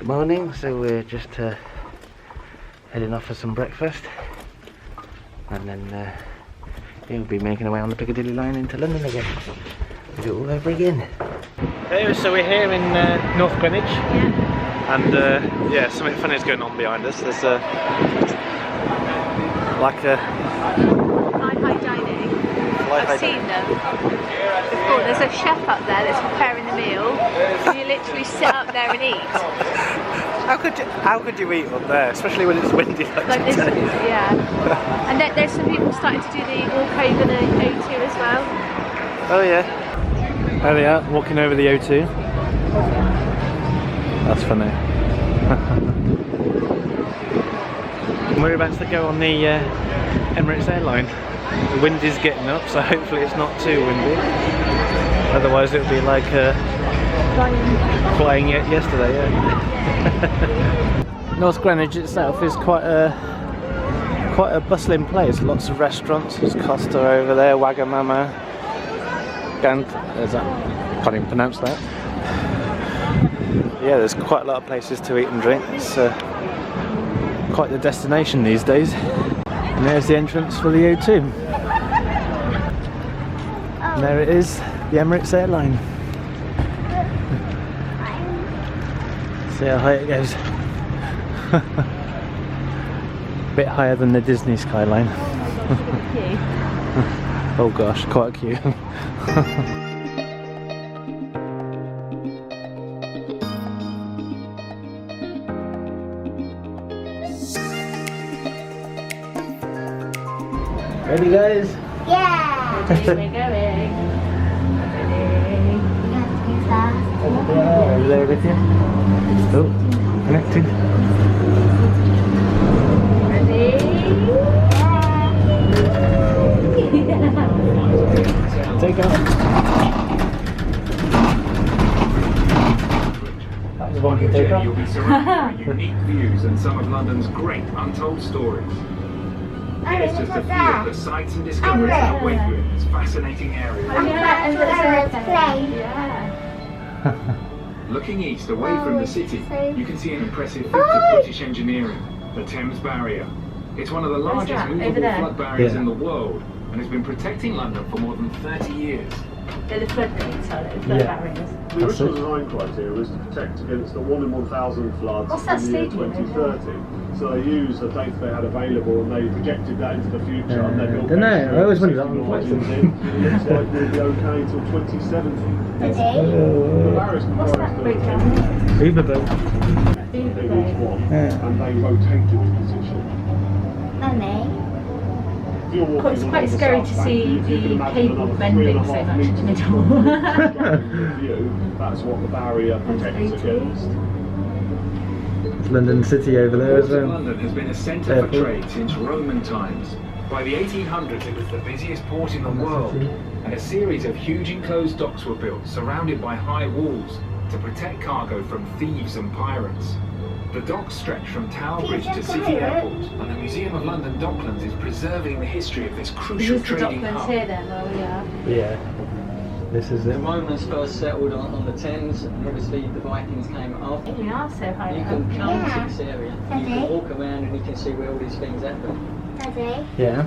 Morning, so we're just heading off for some breakfast, and then we'll be making our way on the Piccadilly line into London again. We'll do it all over again. Hey, so we're here in North Greenwich, and yeah, something funny is going on behind us. There's like a Fly-high dining. I've seen them before. There's a chef up there that's preparing the meal, and you literally sit up there and eat. How could you eat up there, especially when it's windy like This, today? yeah. And there's some people starting to do the walk over the O2 as well. Oh yeah. There they are, walking over the O2. That's funny. We're about to go on the Emirates Air Line. The wind is getting up, so hopefully it's not too windy. Otherwise it would be like flying yesterday, yeah. North Greenwich itself is quite a bustling place. Lots of restaurants. There's Costa over there, Wagamama, Gant. There's that. Can't even pronounce that. Yeah, there's quite a lot of places to eat and drink. It's quite the destination these days. And there's the entrance for the O2. And there it is, the Emirates Air Line. See how high it goes. A bit higher than the Disney skyline. Oh gosh, quite cute. Ready, guys? Yeah! We're going. Ready? Over there with you. Oh, connected. Ready? Take off. That was one to take off. You'll be surrounded by unique views and some of London's great untold stories. Here's just a few of the sights and discoveries that await you in this fascinating area. Looking east, away from the city, you can see an impressive feat of British engineering, the Thames Barrier. It's one of the largest movable flood barriers in the world, and has been protecting London for more than 30 years. They're the floodgates, are they? The flood barriers. The original design criteria was to protect against the 1 in 1,000 floods What's that in the year stadium, 2030. So they used the data they had available and they projected that into the future. And they built I always wondered that one. looks like we'll be okay until 2070. The barriers comprised of Uber boat. each one, and they rotate into position. It's quite scary to see the cable bending so much in the middle. That's what the barrier protects against. It's London City over there as well. London has been a centre for trade since Roman times. By the 1800s it was the busiest port in the world, and a series of huge enclosed docks were built, surrounded by high walls, to protect cargo from thieves and pirates. The docks stretch from Tower Bridge to City Airport, and the Museum of London Docklands is preserving the history of this crucial trading Docklands hub. here then, well, yeah. Yeah. This is The it. Romans first settled on the Thames, and obviously the Vikings came after. We are so high You up. can come to this area, you can walk around and you can see where all these things happen. Yeah.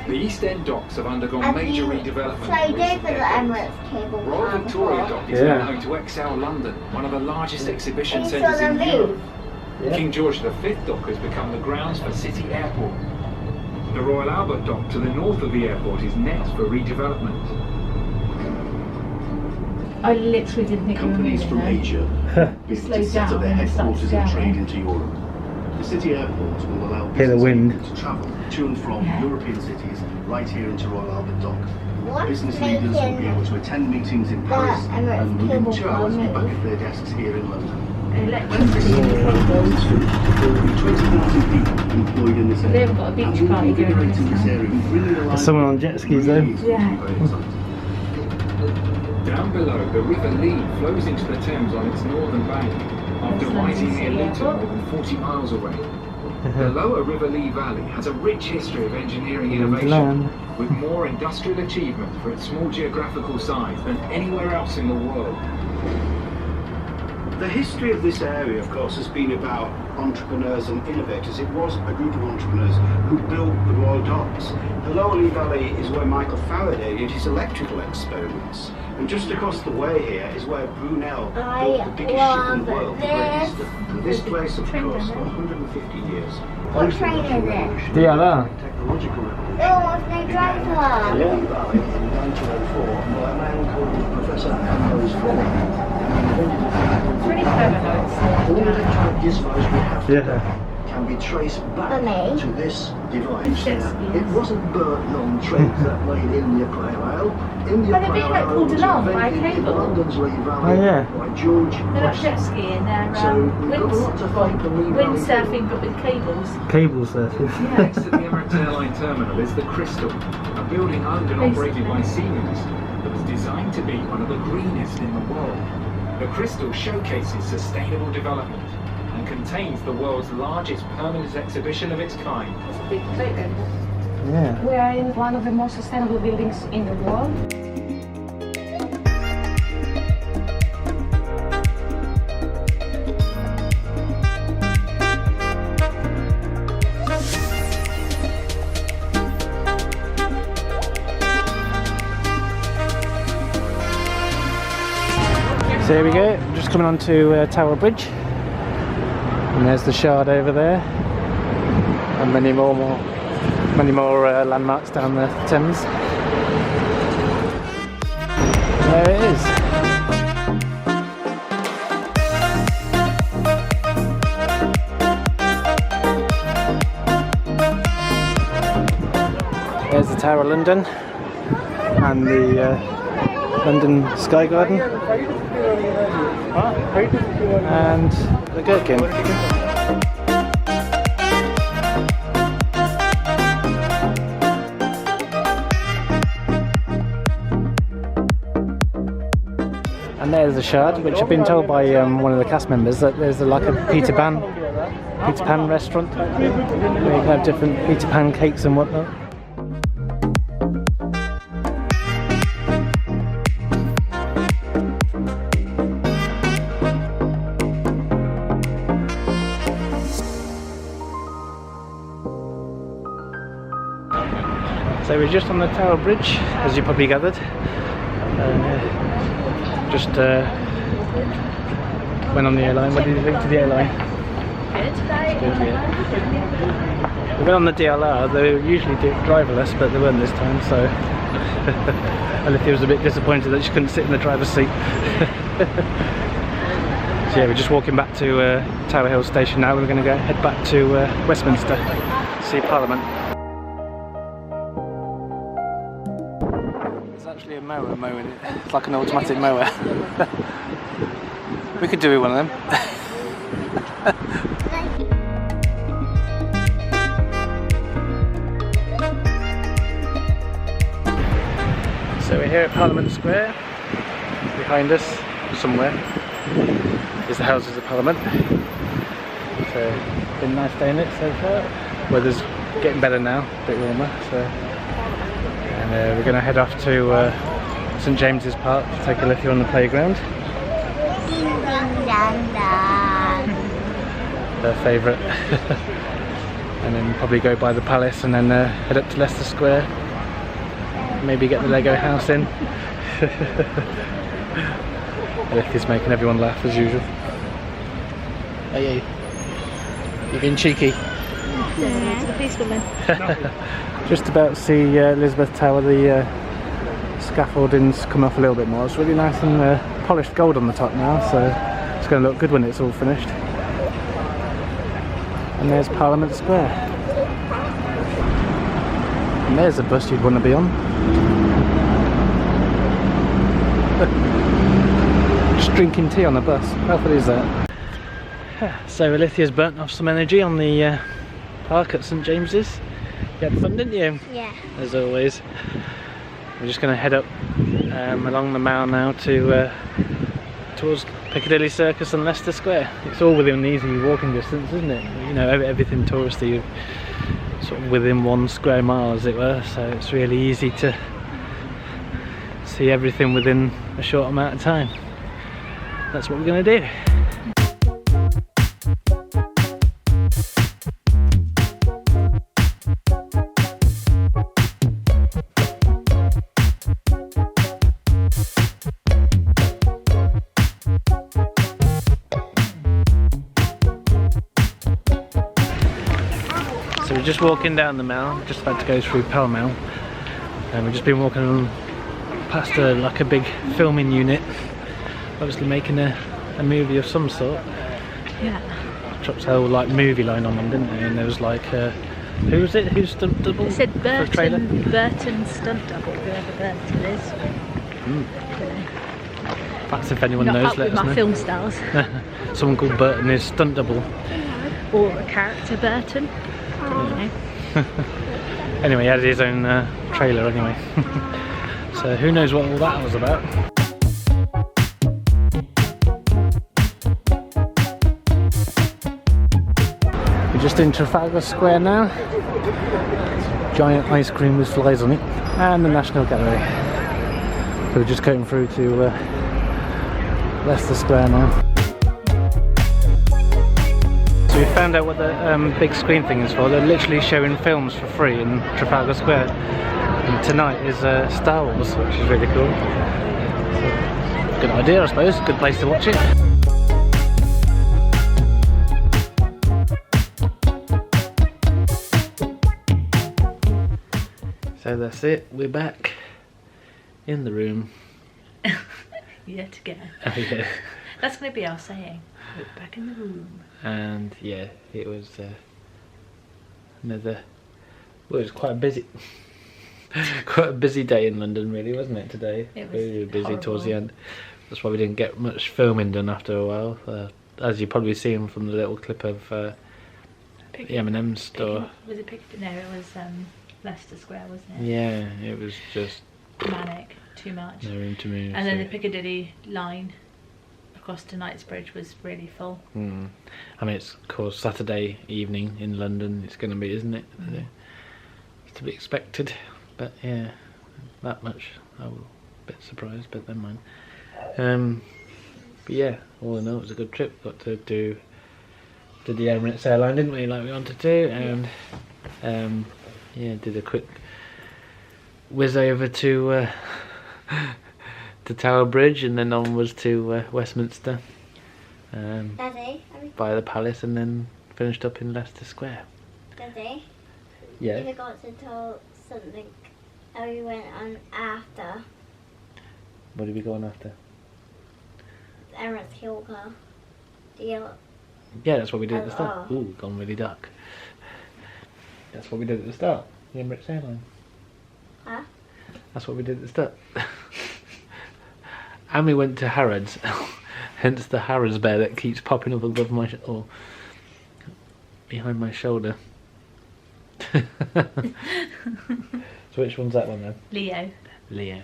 The East End docks have undergone major redevelopment. Flight over the Emirates cable Royal car Victoria before. Dock is now home to Excel London, one of the largest exhibition And you centres saw in them Europe. move. Yeah. King George V Dock has become the grounds for City Airport. The Royal Albert Dock to the north of the airport is next for redevelopment. I literally didn't think Companies we from were moving Asia begin Slowed to set down up their and started headquarters down. and trade into Europe. The city airport will allow Hear the business wind. people to travel to and from European cities right here into Royal Albert Dock. What's Business leaders will be able to attend meetings in Paris Emirates and within cable 2 hours be car back at their desks here in London. Electricity cables. There will be 20,000 people employed in this area. They haven't got a beach and we'll party be going on innovating this this time. area, bringing the There's someone on jet skis though. Down below, the River Lee flows into the Thames on its northern bank, after rising near Luton more than 40 miles away. The lower River Lee Valley has a rich history of engineering innovation, with more industrial achievement for its small geographical size than anywhere else in the world. The history of this area, of course, has been about entrepreneurs and innovators. It was a group of entrepreneurs who built the Royal Docks. The Lower Lee Valley is where Michael Faraday did his electrical experiments. And just across the way here is where Brunel built the biggest ship in the world, the Great Eastern. This place, of course, for 150 years. What train is it? DLR. Technological revolution. Oh, they drive her. The Lee Valley in 1904 by a man called Professor Ambrose Ford. Pretty clever though. All the electronic gizmos we have Yeah. today can be traced back Mummy. to this device. Shakespeare's. It wasn't burnt on trains that made India Pale Ale. India Are they being, Pale like, Ale pulled was along by a invented in cable? London's Lee Valley Oh, yeah. by George They're not Weston. jet skiing, they're So we've got a lot to thank the Lee Valley windsurfing but with cables. Cable surfing. Next to the Emirates Air Line terminal is the Crystal, a building owned and operated by Siemens that was designed to be one of the greenest in the world. The Crystal showcases sustainable development and contains the world's largest permanent exhibition of its kind. It's a big playground. Yeah. We are in one of the most sustainable buildings in the world. So here we go, just coming onto Tower Bridge, and there's the Shard over there, and many more landmarks down the Thames. There it is. There's the Tower of London and the London Sky Garden and the Gherkin. And there's the Shard, which I've been told by one of the cast members that there's like a Peter Pan restaurant where you can have different Peter Pan cakes and whatnot. So we're just on the Tower Bridge, as you probably gathered. Just went on the airline. What did you think to the airline? Good. Good, yeah. We went on the DLR. They usually do driverless, but they weren't this time. So Alithia was a bit disappointed that she couldn't sit in the driver's seat. So yeah, we're just walking back to Tower Hill Station now. We're going to head back to Westminster, see Parliament. Actually a mower mowing it. It's like an automatic mower. We could do one of them. So we're here at Parliament Square. Behind us, somewhere, is the Houses of Parliament. So it's been a nice day in it so far. Weather's getting better now, a bit warmer. So. And we're going to head off to St James's Park to take Alithia on the playground. Ding ding dang dang. Her favourite. And then probably go by the palace and then head up to Leicester Square. Maybe get the Lego house in. Alithia's making everyone laugh as usual. Hey, you're being cheeky. To the policewoman. Just about to see Elizabeth Tower, the scaffolding's come off a little bit more. It's really nice and polished gold on the top now, so it's going to look good when it's all finished. And there's Parliament Square. And there's a bus you'd want to be on. Just drinking tea on the bus. How fun is that? So Alithia's burnt off some energy on the park at St James's. You had fun, didn't you? Yeah. As always. We're just going to head up along the Mall now to towards Piccadilly Circus and Leicester Square. It's all within easy walking distance, isn't it? You know, everything touristy, sort of within 1 square mile, as it were. So it's really easy to see everything within a short amount of time. That's what we're going to do. just walking down the Mall, just about to go through Pall Mall, and we've just been walking past like a big filming unit, obviously making a movie of some sort. Yeah. Trucks had all like movie line on them, didn't they? And there was like, who was it? Who's stunt double? It said for the trailer? Burton stunt double, whoever Burton is. That's if anyone Not knows, up let with us my know. film stars. Someone called Burton is stunt double. Or a character Burton. I don't know. Anyway, he had his own trailer anyway. So who knows what all that was about. We're just in Trafalgar Square now. Giant ice cream with flies on it. And the National Gallery. So we're just going through to Leicester Square now. So we found out what the big screen thing is for. They're literally showing films for free in Trafalgar Square. And tonight is Star Wars, which is really cool. So, good idea, I suppose. Good place to watch it. So that's it. We're back in the room. Yet again. Oh, yeah. That's going to be our saying. We're back in the room. And yeah, it was another. Well, it was quite a busy, quite a busy day in London, really, wasn't it? Today, It was really busy horrible. towards the end. That's why we didn't get much filming done after a while. As you probably seen from the little clip of the M&ms store. Was it Piccadilly? No, it was Leicester Square, wasn't it? Yeah, it was just Manic, too much. no room to move. And then so- the Piccadilly line across to Knightsbridge was really full. I mean, it's of course Saturday evening in London. It's going to be, isn't it? It's to be expected, but yeah, that much. I was a bit surprised, but never mind. But yeah, all in all, it was a good trip. Got to did the Emirates Air Line, didn't we? Like we wanted to, and yeah, did a quick whiz over to Tower Bridge, and then onwards to Westminster. Daddy, By the Palace, and then finished up in Leicester Square. Daddy, Yeah. you forgot to tell something. Oh, you went on after What did we go on after? Emirates Hilker. Yeah, that's what we did at the start. Oh. Ooh, gone really dark. That's what we did at the start. The Emirates Air Line. Huh? That's what we did at the start. And we went to Harrods. Hence the Harrods bear that keeps popping up above my or behind my shoulder. So which one's that one then? Leo. Leo.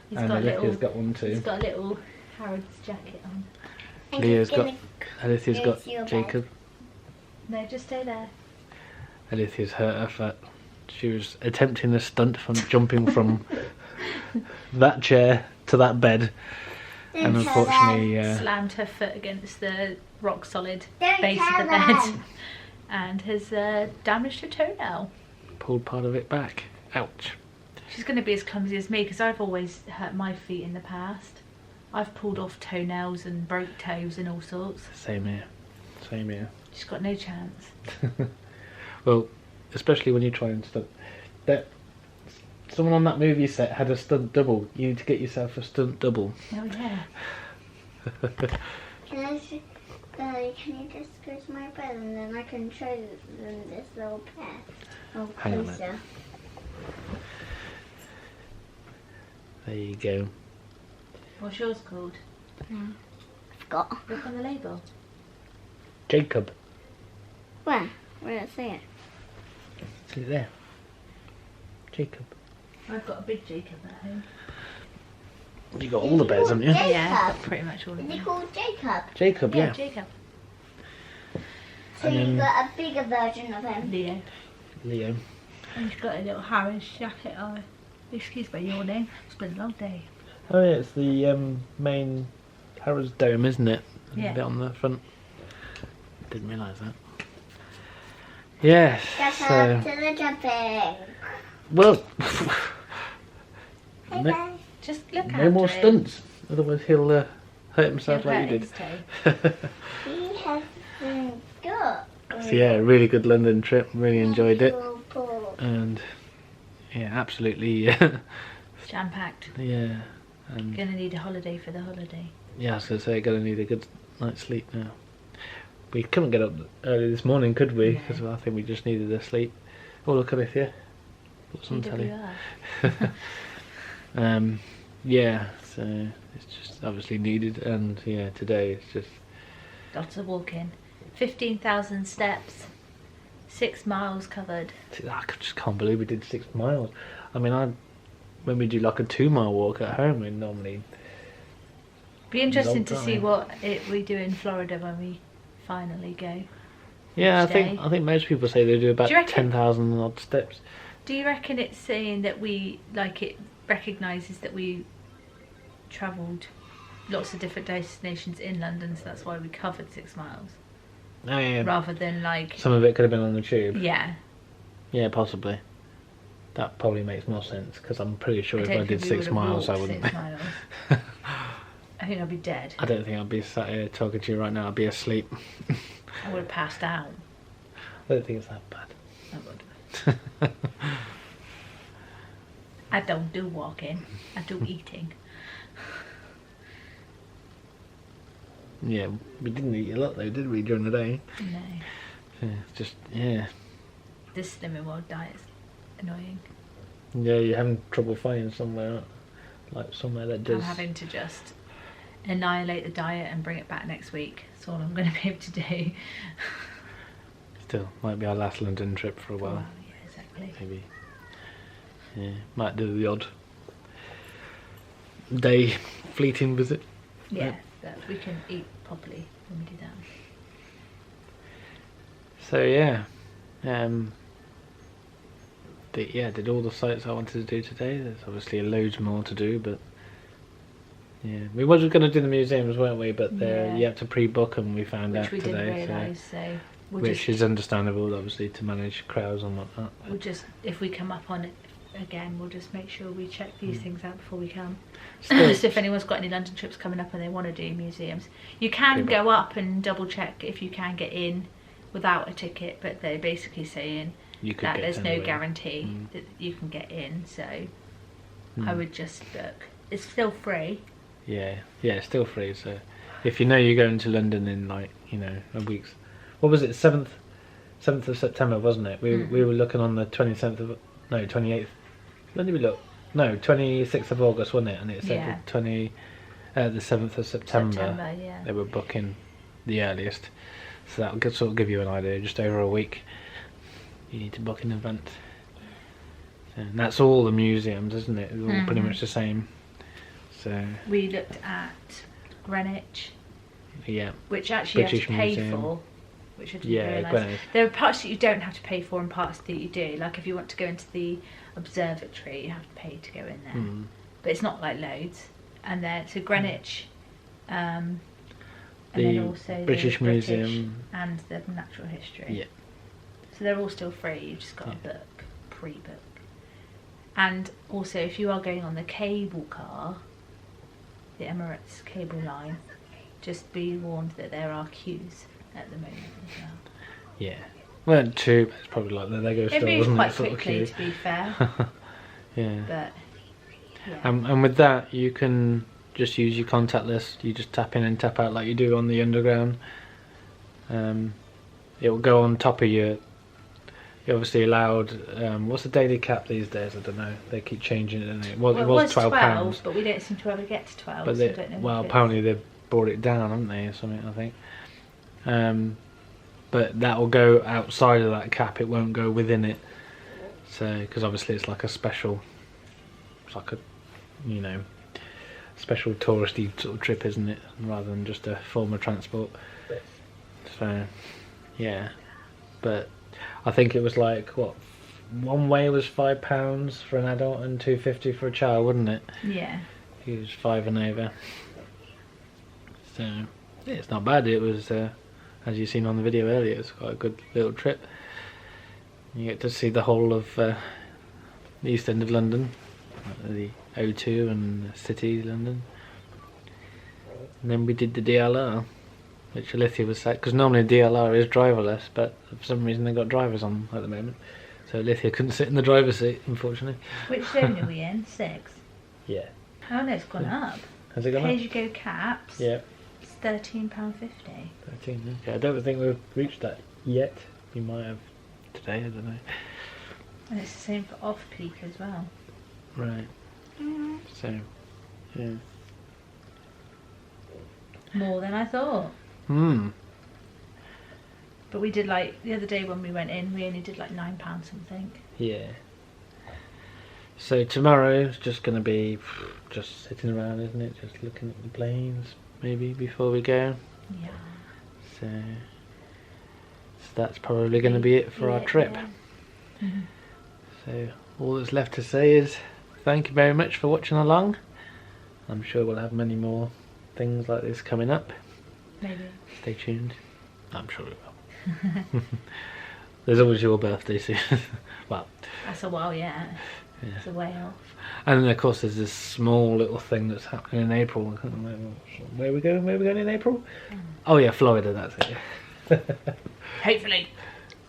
He's And got a Alicia's little. got one too. He's got a little Harrods jacket on. And Leo's he's got. gonna Alicia's go got to your bed. Jacob. No, just stay there. Alicia's hurt her foot. She was attempting a stunt from jumping from that chair to that bed, and Don't tell unfortunately, Slammed her foot against the rock solid Don't base of tell the bed, them. and has damaged her toenail. pulled part of it back. Ouch. She's going to be as clumsy as me because I've always hurt my feet in the past. I've pulled off toenails and broke toes and all sorts. Same here. Same here. She's got no chance. Well, especially when you try and stunt. That someone on that movie set had a stunt double. You need to get yourself a stunt double. Oh yeah. Can you just go to my bed and then I can show them this little pair? Oh, Hang on a closer. There you go. What's yours called? Forgot. Look on the label. Jacob. Where? Where did I see it? See it there. Jacob. I've got a big Jacob at home. You got all the bears, haven't you? Jacob. Yeah, pretty much all of Is he them. called Jacob? Jacob, yeah. Jacob. So And you've then- got a bigger version of him. Leo. Leo. And she's got a little Harrods jacket on. Excuse my yawning. It's been a long day. Oh yeah, it's the main Harrods dome, isn't it? Yeah. A bit on the front. Didn't realise that. Yes. Get up So, to the jumping. well, Hey, No- bye. Just look at no more stunts. Otherwise, he'll hurt himself He'll like hurt you his did. toe. He has been good. So yeah, really good London trip. Really enjoyed it. and yeah, absolutely. Jam-packed. Yeah, and Gonna need a holiday for the holiday. yeah, I was gonna say, gonna need a good night's sleep now. We couldn't get up early this morning, could we? No. Because I think we just needed a sleep. Oh, look at this, yeah. What's on telly? GWR. Yeah, so it's just obviously needed, and yeah, today it's just Lots of walking. 15,000 steps. 6 miles covered. I just can't believe we did 6 miles. I mean, when we do like a 2-mile walk at home, we normally. Be interesting to Long see time. what we do in Florida when we finally go. Yeah, Each day. I think most people say they do about Do you reckon- 10,000 odd steps. Do you reckon it's saying that it recognises that we travelled lots of different destinations in London, so that's why we covered 6 miles? Oh yeah. Rather than like... Some of it could have been on the tube. Yeah. Yeah, possibly. That probably makes more sense, because I'm pretty sure if I don't did think we 6 would have miles, I walked wouldn't. 6 miles. I think I'd be dead. I don't think I'd be sat here talking to you right now. I'd be asleep. I would have passed out. I don't think it's that bad. I would. I don't do walking. I do eating. Yeah, we didn't eat a lot though, did we, during the day? No. Yeah, just, yeah. This Slimming World diet's annoying. Yeah, you're having trouble finding somewhere, like somewhere that I'm does. having to just annihilate the diet and bring it back next week. That's all I'm going to be able to do. Still, might be our last London trip for a while. Well, yeah, exactly. Maybe. Yeah, might do the odd day fleeting visit. Yeah, but we can eat properly when we do that. So yeah, did all the sites I wanted to do today. There's obviously loads more to do, but yeah, we were going to do the museums, weren't we? But Yeah. you have to pre-book, and we found Which out we today. didn't realise, so we'll Which just, is understandable, obviously, to manage crowds and whatnot. we'll just, if we come up on it again, we'll just make sure we check these things out before we come. Still- So if anyone's got any London trips coming up and they want to do museums, you can Pre-book. go up and double check if you can get in without a ticket, but they're basically saying You could that get there's to no anyway. guarantee that you can get in, so I Mm. would just book. It's still free. Yeah, it's still free. So if you know you're going to London in like a week's, what was it, 7th of September, wasn't it? We were looking on the 28th. When did we look? No, 26th of August, wasn't it? And it said Yeah. the 7th of September. Yeah. They were booking the earliest, so that would sort of give you an idea. Just over a week, you need to book in advance. And that's all the museums, isn't it? It's all pretty much the same. So We looked at Greenwich, yeah, which actually British you have to pay Museum. for, which I didn't Yeah, realise. Greenwich. There are parts that you don't have to pay for and parts that you do. Like if you want to go into the observatory, you have to pay to go in there. But it's not like loads. And then, so Greenwich, and The then also British the British Museum. and the Natural History. Yeah. So they're all still free, you just got to book, pre-book. And also if you are going on the cable car, the Emirates cable line, just be warned that there are queues at the moment as well. Yeah. Well, tube, it's probably like the Lego store, It moves wasn't quite it? Sort of quickly, queue. to be fair, Yeah. but yeah. And with that, you can just use your contact list. You just tap in and tap out like you do on the underground. It will go on top of your. You're obviously allowed. What's the daily cap these days? I don't know. They keep changing it. Don't they? Well, it was £12, but we don't seem to ever get to 12. but so I they, don't know well, if it's- apparently they've brought it down, haven't they, or something? I think. But that will go outside of that cap. It won't go within it. So, because obviously it's like a special. It's like a, special touristy sort of trip, isn't it? Rather than just a form of transport. So, yeah. But I think it was like what, one way was £5 for an adult and £2.50 for a child, wasn't it? Yeah. He was 5 and over. So yeah, it's not bad. It was, as you've seen on the video earlier, it's quite a good little trip. You get to see the whole of the East End of London, the O2 and the City London. And then we did the DLR, which Alithia was sad, because normally DLR is driverless, but for some reason they got drivers on at the moment, So Lithia couldn't sit in the driver's seat, unfortunately. Which zone are we in? 6? Yeah. Oh no, it's gone up. Has it gone up? Pay-as-you-go caps. Yeah. It's £13.50. 13, okay. I don't think we've reached that yet. We might have today, I don't know. And it's the same for off-peak as well. Right. So, yeah. More than I thought. But we did like, the other day when we went in, we only did like £9 something. Yeah. So tomorrow's just going to be just sitting around, isn't it? Just looking at the planes, maybe, before we go. Yeah. So that's probably going to be it for our trip. Yeah. So all that's left to say is thank you very much for watching along. I'm sure we'll have many more things like this coming up. Maybe. Stay tuned. I'm sure we will. There's always your birthday soon. Well, That's a while yet. yeah. It's a way off. And then of course there's this small little thing that's happening in April. I can't remember where are we going? Where are we going in April? Oh yeah, Florida. That's it. Hopefully.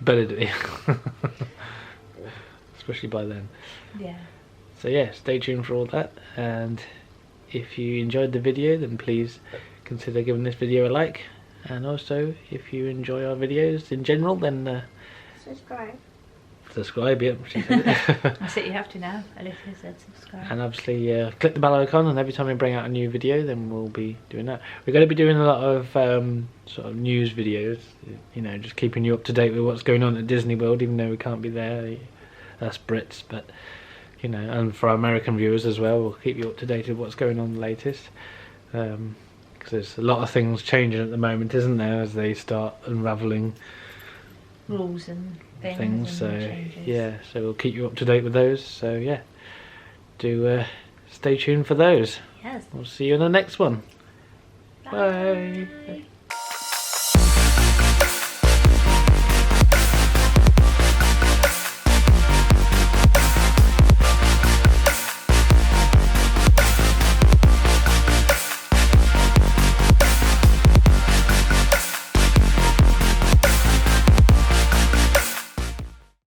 Better do it. Especially by then. Yeah. So yeah, stay tuned for all that. And if you enjoyed the video, then please consider giving this video a like. And also, if you enjoy our videos in general, then Subscribe. subscribe. Yep, she said it. That's it, you have to now. Alicia said subscribe. And obviously click the bell icon, and every time we bring out a new video then we'll be doing that. We're going to be doing a lot of sort of news videos, you know, just keeping you up to date with what's going on at Disney World, even though we can't be there, us Brits, but you know, and for our American viewers as well, we'll keep you up to date with what's going on the latest, because there's a lot of things changing at the moment, isn't there, as they start unravelling Rules and things and so changes. yeah, so we'll keep you up to date with those. So yeah, do stay tuned for those. Yes. We'll see you in the next one. Bye. Bye.